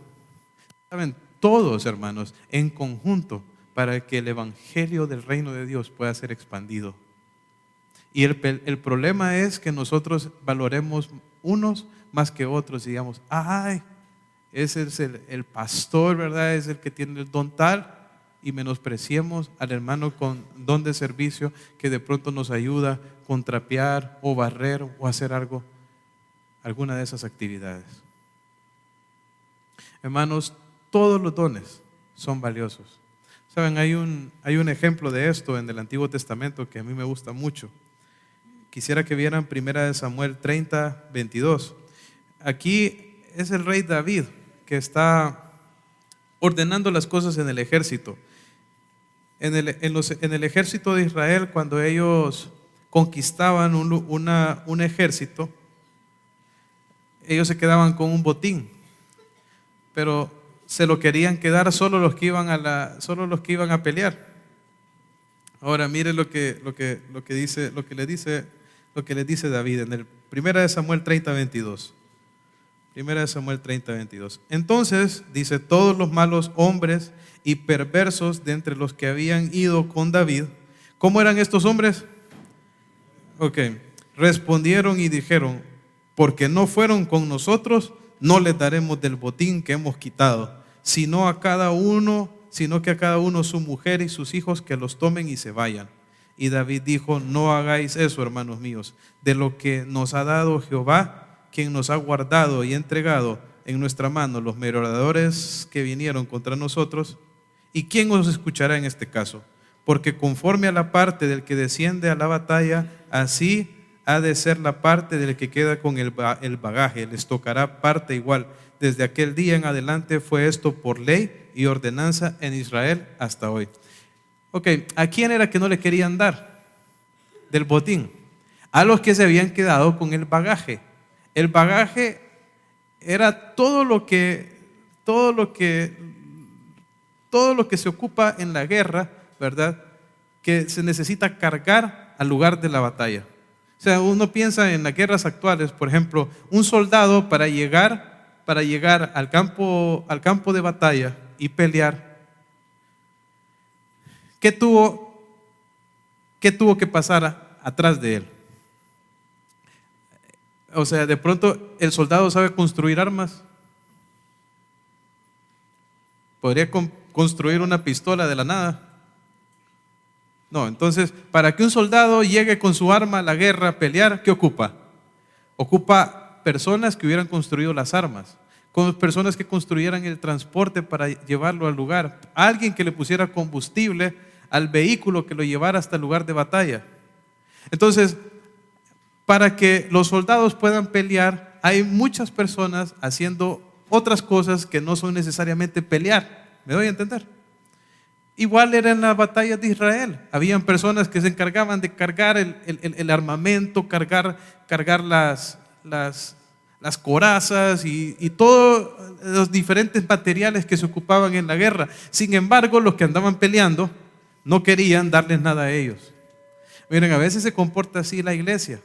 ¿Saben? Todos, hermanos, en conjunto, para que el evangelio del reino de Dios pueda ser expandido. Y el problema es que nosotros valoremos unos más que otros y digamos, ay, ese es el pastor, ¿verdad? Es el que tiene el don tal, y menospreciemos al hermano con don de servicio que de pronto nos ayuda con trapear o barrer o hacer alguna de esas actividades. Hermanos, todos los dones son valiosos. Saben, hay un ejemplo de esto en el Antiguo Testamento que a mí me gusta mucho. Quisiera que vieran 1 Samuel 30, 22. Aquí es el rey David que está ordenando las cosas en el ejército. En el ejército de Israel, cuando ellos conquistaban un ejército, ellos se quedaban con un botín, pero se lo querían quedar solo los que iban a pelear. Ahora mire lo que le dice David en el 1 Samuel 30, 22. 1 Samuel 30, 22. Entonces, dice, todos los malos hombres y perversos de entre los que habían ido con David, ¿cómo eran estos hombres? Respondieron y dijeron, porque no fueron con nosotros, no les daremos del botín que hemos quitado, sino que a cada uno su mujer y sus hijos que los tomen y se vayan. Y David dijo, no hagáis eso, hermanos míos, de lo que nos ha dado Jehová, quien nos ha guardado y entregado en nuestra mano los merodeadores que vinieron contra nosotros. ¿Y quién os escuchará en este caso? Porque conforme a la parte del que desciende a la batalla, así ha de ser la parte del que queda con el bagaje, les tocará parte igual. Desde aquel día en adelante fue esto por ley y ordenanza en Israel hasta hoy. ¿A quién era que no le querían dar del botín? A los que se habían quedado con el bagaje. El bagaje era todo lo que se ocupa en la guerra, ¿verdad?, que se necesita cargar al lugar de la batalla. O sea, uno piensa en las guerras actuales, por ejemplo, un soldado para llegar al campo de batalla y pelear, ¿qué tuvo que pasar atrás de él? O sea, de pronto el soldado sabe construir armas. Podría construir una pistola de la nada. No, entonces, para que un soldado llegue con su arma a la guerra a pelear, ¿qué ocupa? Ocupa personas que hubieran construido las armas, con personas que construyeran el transporte para llevarlo al lugar, alguien que le pusiera combustible al vehículo que lo llevara hasta el lugar de batalla. Entonces, para que los soldados puedan pelear, hay muchas personas haciendo otras cosas que no son necesariamente pelear. ¿Me doy a entender? Igual era en la batalla de Israel. Habían personas que se encargaban de cargar el armamento, cargar las corazas y todos los diferentes materiales que se ocupaban en la guerra. Sin embargo, los que andaban peleando no querían darles nada a ellos. Miren, a veces se comporta así la iglesia,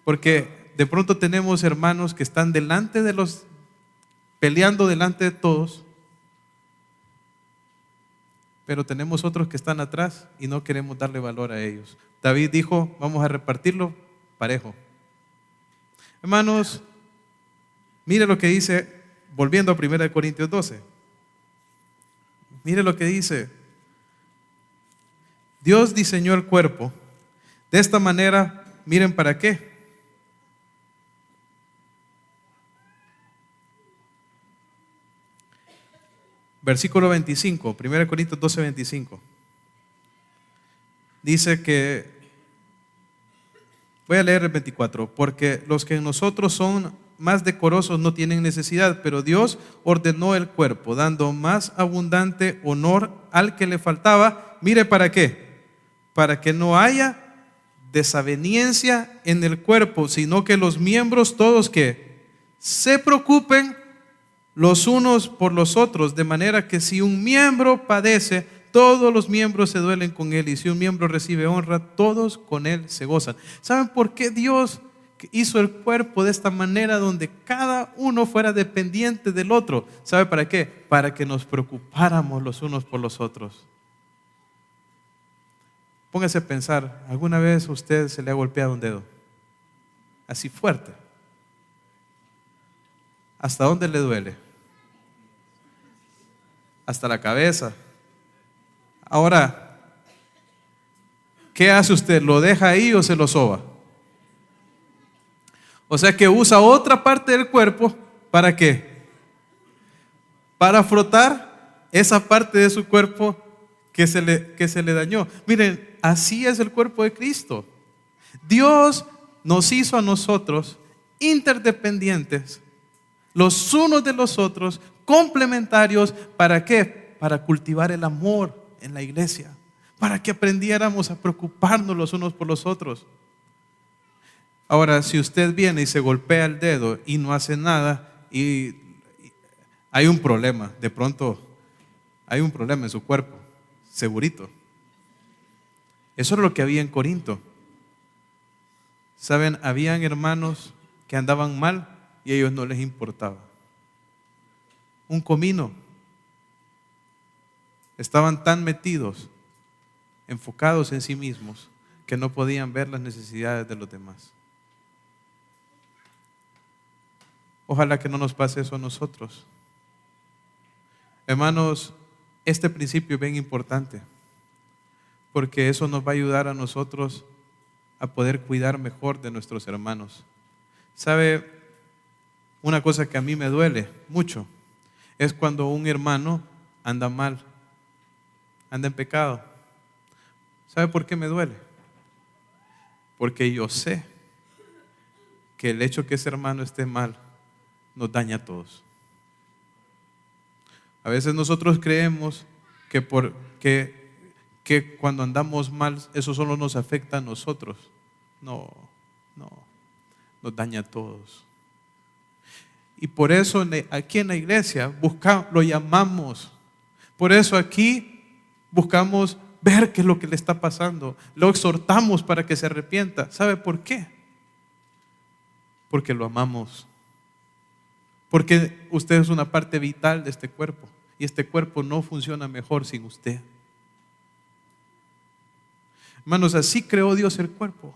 porque de pronto tenemos hermanos que están peleando delante de todos, pero tenemos otros que están atrás y no queremos darle valor a ellos. David dijo, vamos a repartirlo parejo. Hermanos, mire lo que dice, volviendo a 1 Corintios 12. Mire lo que dice. Dios diseñó el cuerpo de esta manera, miren para qué. Versículo 25, 1 Corintios 12, 25. Dice que, voy a leer el 24, porque los que en nosotros son más decorosos no tienen necesidad, pero Dios ordenó el cuerpo, dando más abundante honor al que le faltaba. Mire para qué. Para que no haya desaveniencia en el cuerpo, sino que los miembros todos que se preocupen los unos por los otros, de manera que si un miembro padece, todos los miembros se duelen con él, y si un miembro recibe honra, todos con él se gozan. ¿Saben por qué Dios hizo el cuerpo de esta manera, donde cada uno fuera dependiente del otro? ¿Sabe para qué? Para que nos preocupáramos los unos por los otros. Póngase a pensar, ¿alguna vez a usted se le ha golpeado un dedo? Así fuerte. ¿Hasta dónde le duele? Hasta la cabeza. Ahora, ¿qué hace usted? ¿Lo deja ahí o se lo soba? O sea que usa otra parte del cuerpo, ¿para qué? Para frotar esa parte de su cuerpo que se le dañó. Miren, así es el cuerpo de Cristo. Dios nos hizo a nosotros interdependientes, los unos de los otros, complementarios. ¿Para qué? Para cultivar el amor en la iglesia, para que aprendiéramos a preocuparnos los unos por los otros. Ahora, si usted viene y se golpea el dedo y no hace nada, y hay un problema, de pronto hay un problema en su cuerpo, segurito. Eso es lo que había en Corinto. Saben, habían hermanos que andaban mal y a ellos no les importaba. Un comino. Estaban tan metidos, enfocados en sí mismos, que no podían ver las necesidades de los demás. Ojalá que no nos pase eso a nosotros. Hermanos, este principio es bien importante, porque eso nos va a ayudar a nosotros a poder cuidar mejor de nuestros hermanos. ¿Sabe? Una cosa que a mí me duele mucho es cuando un hermano anda mal, anda en pecado. ¿Sabe por qué me duele? Porque yo sé que el hecho que ese hermano esté mal nos daña a todos. A veces nosotros creemos que cuando andamos mal eso solo nos afecta a nosotros. No, nos daña a todos. Y por eso aquí en la iglesia lo llamamos. Por eso aquí buscamos ver qué es lo que le está pasando. Lo exhortamos para que se arrepienta. ¿Sabe por qué? Porque lo amamos. Porque usted es una parte vital de este cuerpo. Y este cuerpo no funciona mejor sin usted. Hermanos, así creó Dios el cuerpo.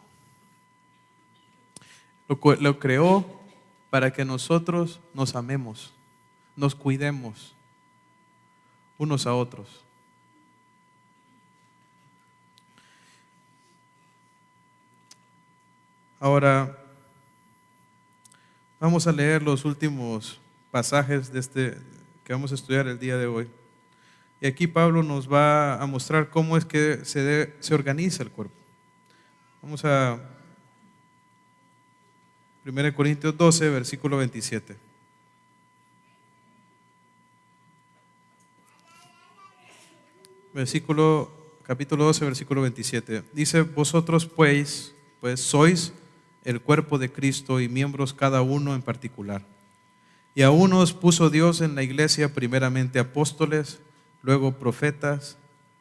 Lo creó para que nosotros nos amemos, nos cuidemos unos a otros. Ahora, Vamos a leer los últimos pasajes de que vamos a estudiar el día de hoy. Y aquí Pablo nos va a mostrar cómo es que se organiza el cuerpo. Vamos a 1 Corintios 12, versículo 27. Capítulo 12, versículo 27. Dice: vosotros pues sois el cuerpo de Cristo y miembros cada uno en particular. Y a unos puso Dios en la iglesia primeramente apóstoles, luego profetas,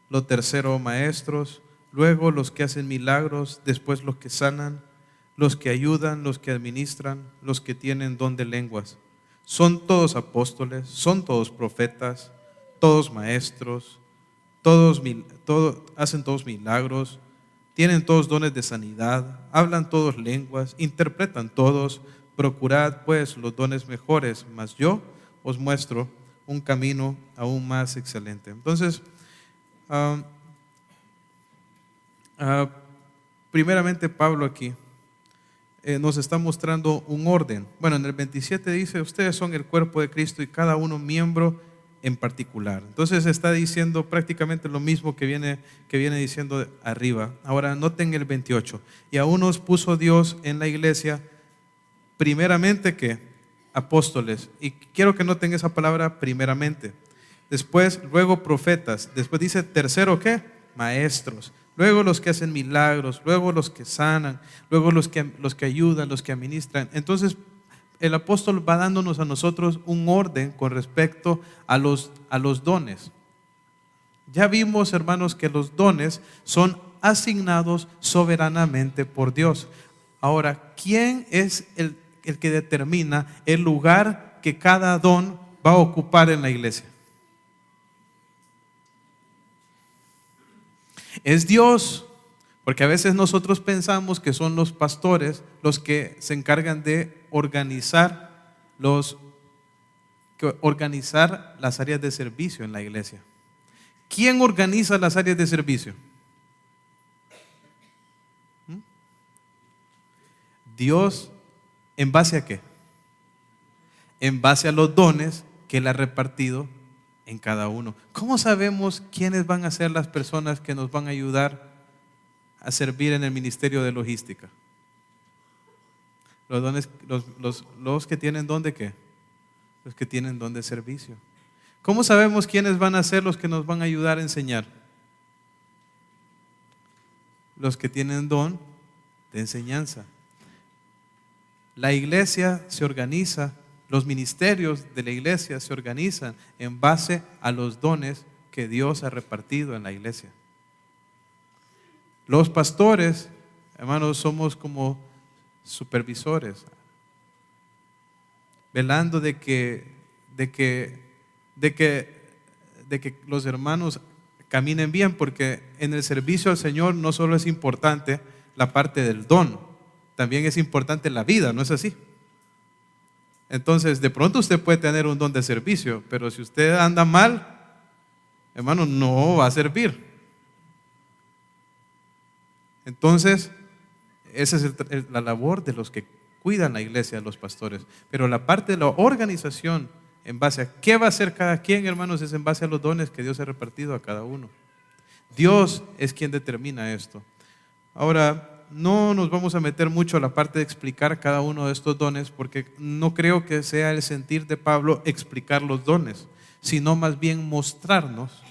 lo tercero maestros, luego los que hacen milagros, después los que sanan, los que ayudan, los que administran, los que tienen don de lenguas. Son todos apóstoles, son todos profetas, todos maestros, hacen todos milagros, tienen todos dones de sanidad, hablan todos lenguas, interpretan todos. Procurad pues los dones mejores, mas yo os muestro un camino aún más excelente. Entonces, primeramente Pablo aquí nos está mostrando un orden. Bueno, en el 27 dice: ustedes son el cuerpo de Cristo y cada uno miembro en particular. Entonces está diciendo prácticamente lo mismo que viene diciendo arriba. Ahora noten el 28. Y a unos puso Dios en la iglesia primeramente, ¿qué? Apóstoles. Y quiero que noten esa palabra primeramente. Después, luego profetas. Después dice tercero, ¿qué? Maestros. Luego los que hacen milagros. Luego los que sanan. Luego los que ayudan, los que administran. Entonces, el apóstol va dándonos a nosotros un orden con respecto a los dones. Ya vimos, hermanos, que los dones son asignados soberanamente por Dios. Ahora, ¿quién es el que determina el lugar que cada don va a ocupar en la iglesia? Es Dios, porque a veces nosotros pensamos que son los pastores los que se encargan de organizar las áreas de servicio en la iglesia. ¿Quién organiza las áreas de servicio? Dios. ¿En base a qué? En base a los dones que Él ha repartido en cada uno. ¿Cómo sabemos quiénes van a ser las personas que nos van a ayudar a servir en el ministerio de logística? Los dones, los que tienen don de qué? Los que tienen don de servicio. ¿Cómo sabemos quiénes van a ser los que nos van a ayudar a enseñar? Los que tienen don de enseñanza. La iglesia se organiza, los ministerios de la iglesia se organizan en base a los dones que Dios ha repartido en la iglesia. Los pastores, hermanos, somos como supervisores, velando de que los hermanos caminen bien, porque en el servicio al Señor no solo es importante la parte del don, también es importante la vida, ¿no es así? Entonces, de pronto usted puede tener un don de servicio, pero si usted anda mal, hermano, no va a servir. Entonces, esa es la labor de los que cuidan la iglesia, los pastores. Pero la parte de la organización, en base a qué va a hacer cada quien, hermanos, es en base a los dones que Dios ha repartido a cada uno. Dios es quien determina esto. Ahora, no nos vamos a meter mucho a la parte de explicar cada uno de estos dones, porque no creo que sea el sentir de Pablo explicar los dones, sino más bien mostrarnos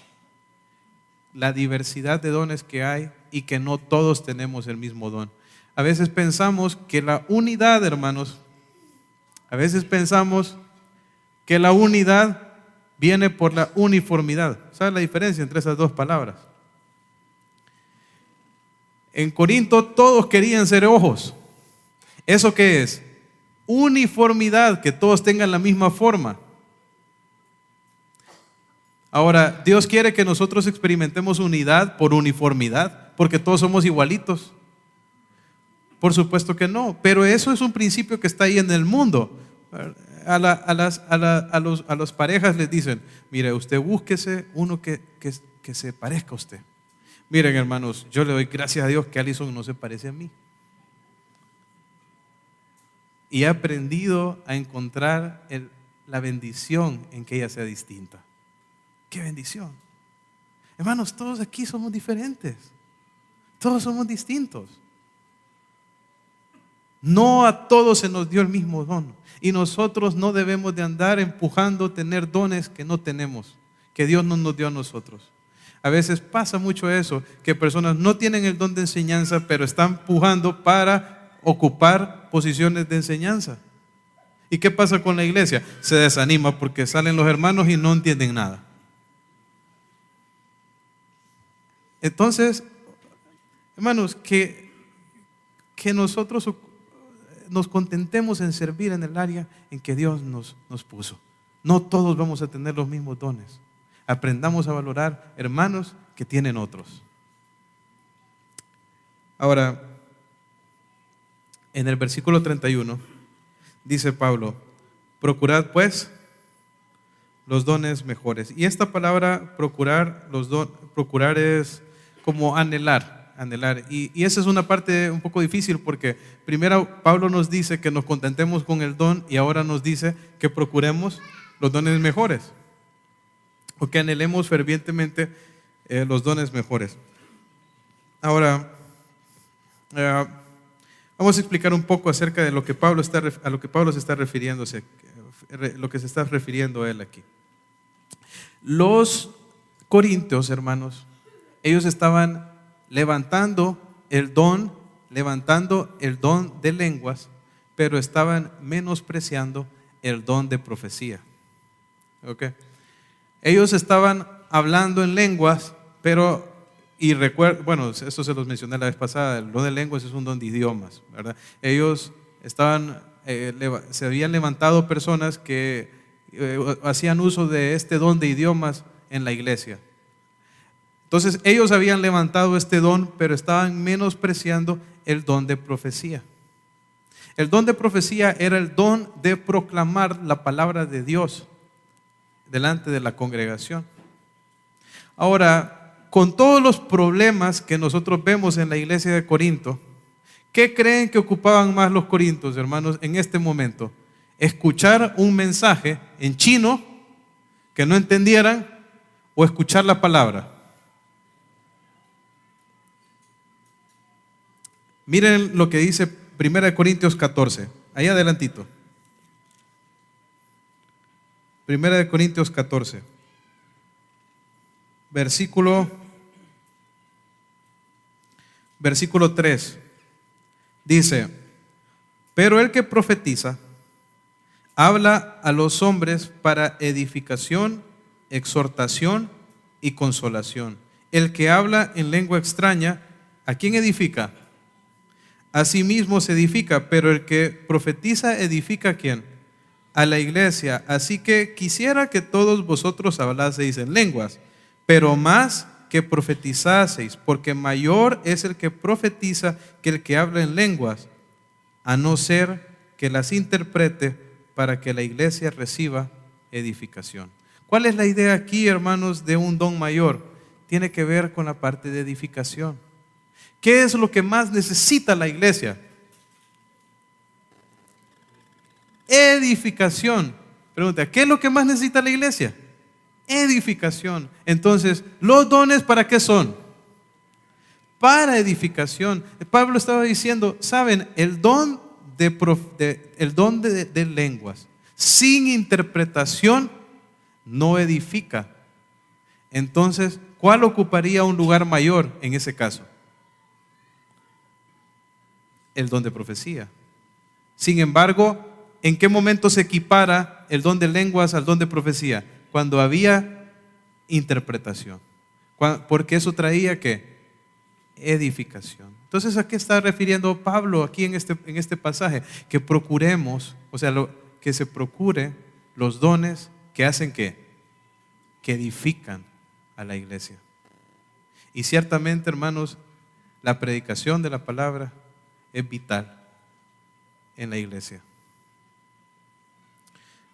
la diversidad de dones que hay y que no todos tenemos el mismo don. A veces pensamos que la unidad, hermanos, viene por la uniformidad. ¿Sabes la diferencia entre esas dos palabras? En Corinto todos querían ser ojos. ¿Eso qué es? Uniformidad, que todos tengan la misma forma. Ahora, Dios quiere que nosotros experimentemos unidad por uniformidad, porque todos somos igualitos. Por supuesto que no, pero eso es un principio que está ahí en el mundo. A las parejas les dicen: mire, usted búsquese uno que se parezca a usted. Miren, hermanos, yo le doy gracias a Dios que Alison no se parece a mí. y he aprendido a encontrar la bendición en que ella sea distinta. ¡Qué bendición! Hermanos, todos aquí somos diferentes. Todos somos distintos. No a todos se nos dio el mismo don. Y nosotros no debemos de andar empujando tener dones que no tenemos, que Dios no nos dio a nosotros. A veces pasa mucho eso, que personas no tienen el don de enseñanza, pero están pujando para ocupar posiciones de enseñanza. ¿Y qué pasa con la iglesia? Se desanima porque salen los hermanos y no entienden nada. Entonces, hermanos, que nosotros nos contentemos en servir en el área en que Dios nos puso. No todos vamos a tener los mismos dones. Aprendamos a valorar hermanos que tienen otros. Ahora, en el versículo 31 dice Pablo: procurad pues los dones mejores. Y esta palabra procurar es como anhelar. Y esa es una parte un poco difícil, porque primero Pablo nos dice que nos contentemos con el don, y ahora nos dice que procuremos los dones mejores, o que anhelemos fervientemente los dones mejores. Ahora, vamos a explicar un poco acerca de lo que a lo que Pablo se está refiriéndose, lo que se está refiriendo él aquí. Los corintios, hermanos, ellos estaban levantando el don de lenguas, pero estaban menospreciando el don de profecía. ¿Okay? Ellos estaban hablando en lenguas, bueno, esto se los mencioné la vez pasada, el don de lenguas es un don de idiomas, ¿verdad? Ellos se habían levantado personas que hacían uso de este don de idiomas en la iglesia. Entonces ellos habían levantado este don, pero estaban menospreciando el don de profecía. El don de profecía era el don de proclamar la palabra de Dios delante de la congregación. Ahora, con todos los problemas que nosotros vemos en la iglesia de Corinto, ¿qué creen que ocupaban más los corintios, hermanos, en este momento? ¿Escuchar un mensaje en chino que no entendieran, o escuchar la palabra? Miren lo que dice 1 Corintios 14, ahí adelantito. 1 Corintios 14, versículo 3, dice: pero el que profetiza habla a los hombres para edificación, exhortación y consolación. El que habla en lengua extraña, ¿a quién edifica? A sí mismo se edifica, pero el que profetiza edifica ¿a quién? A la iglesia. Así que quisiera que todos vosotros hablaseis en lenguas, pero más que profetizaseis, porque mayor es el que profetiza que el que habla en lenguas, a no ser que las interprete, para que la iglesia reciba edificación. ¿Cuál es la idea aquí, hermanos, de un don mayor? Tiene que ver con la parte de edificación. ¿Qué es lo que más necesita la iglesia? Edificación. Pregunta, ¿qué es lo que más necesita la iglesia? Edificación. Entonces, ¿los dones para qué son? Para edificación. Pablo estaba diciendo, ¿saben? El don de lenguas sin interpretación no edifica. Entonces, ¿cuál ocuparía un lugar mayor en ese caso? El don de profecía. Sin embargo, ¿en qué momento se equipara el don de lenguas al don de profecía? Cuando había interpretación. Porque eso traía ¿qué? Edificación. Entonces, ¿a qué está refiriendo Pablo aquí en este pasaje? Que procuremos, que se procure los dones que hacen ¿qué? Que edifican a la iglesia. Y ciertamente, hermanos, la predicación de la palabra es vital en la iglesia.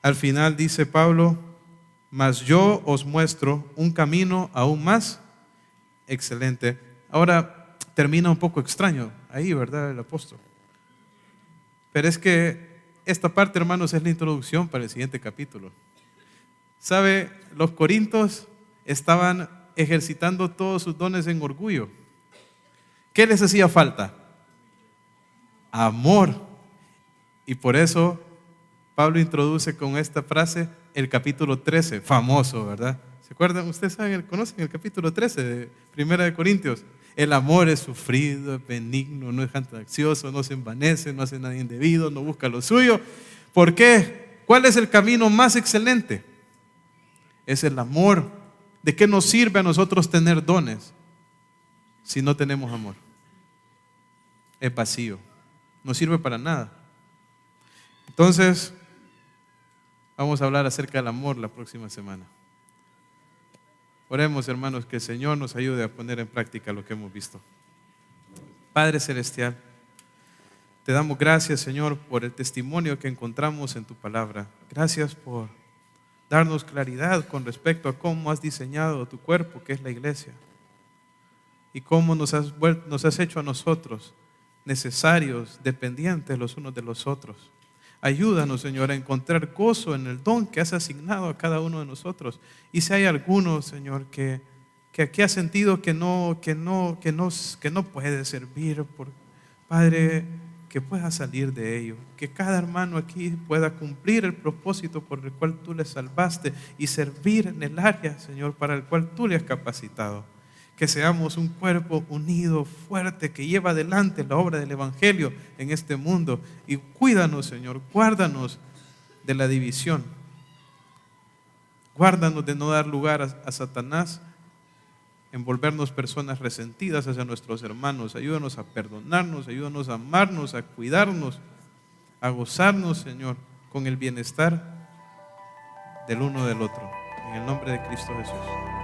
Al final dice Pablo: mas yo os muestro un camino aún más excelente. Ahora termina un poco extraño ahí, ¿verdad? El apóstol. Pero es que esta parte, hermanos, es la introducción para el siguiente capítulo. ¿Sabe? Los corintios estaban ejercitando todos sus dones en orgullo. ¿Qué les hacía falta? Amor. Y por eso Pablo introduce con esta frase el capítulo 13, famoso, ¿verdad? ¿Se acuerdan? Ustedes saben, conocen el capítulo 13 de Primera de Corintios. El amor es sufrido, es benigno, no es jactancioso, no se envanece, no hace nada indebido, no busca lo suyo. ¿Por qué? ¿Cuál es el camino más excelente? Es el amor. ¿De qué nos sirve a nosotros tener dones si no tenemos amor? Es vacío, no sirve para nada. Entonces, vamos a hablar acerca del amor la próxima semana. Oremos, hermanos, que el Señor nos ayude a poner en práctica lo que hemos visto. Padre Celestial, te damos gracias, Señor, por el testimonio que encontramos en tu palabra. Gracias por darnos claridad con respecto a cómo has diseñado tu cuerpo, que es la iglesia, y cómo nos has hecho a nosotros necesarios, dependientes los unos de los otros. Ayúdanos, Señor, a encontrar gozo en el don que has asignado a cada uno de nosotros. Y si hay alguno, Señor, que aquí ha sentido que no puede servir, Padre, que pueda salir de ello. Que cada hermano aquí pueda cumplir el propósito por el cual tú le salvaste y servir en el área, Señor, para el cual tú le has capacitado. Que seamos un cuerpo unido, fuerte, que lleva adelante la obra del Evangelio en este mundo. Y cuídanos, Señor, guárdanos de la división. Guárdanos de no dar lugar a Satanás, en volvernos personas resentidas hacia nuestros hermanos. Ayúdanos a perdonarnos, ayúdanos a amarnos, a cuidarnos, a gozarnos, Señor, con el bienestar del uno del otro. En el nombre de Cristo Jesús.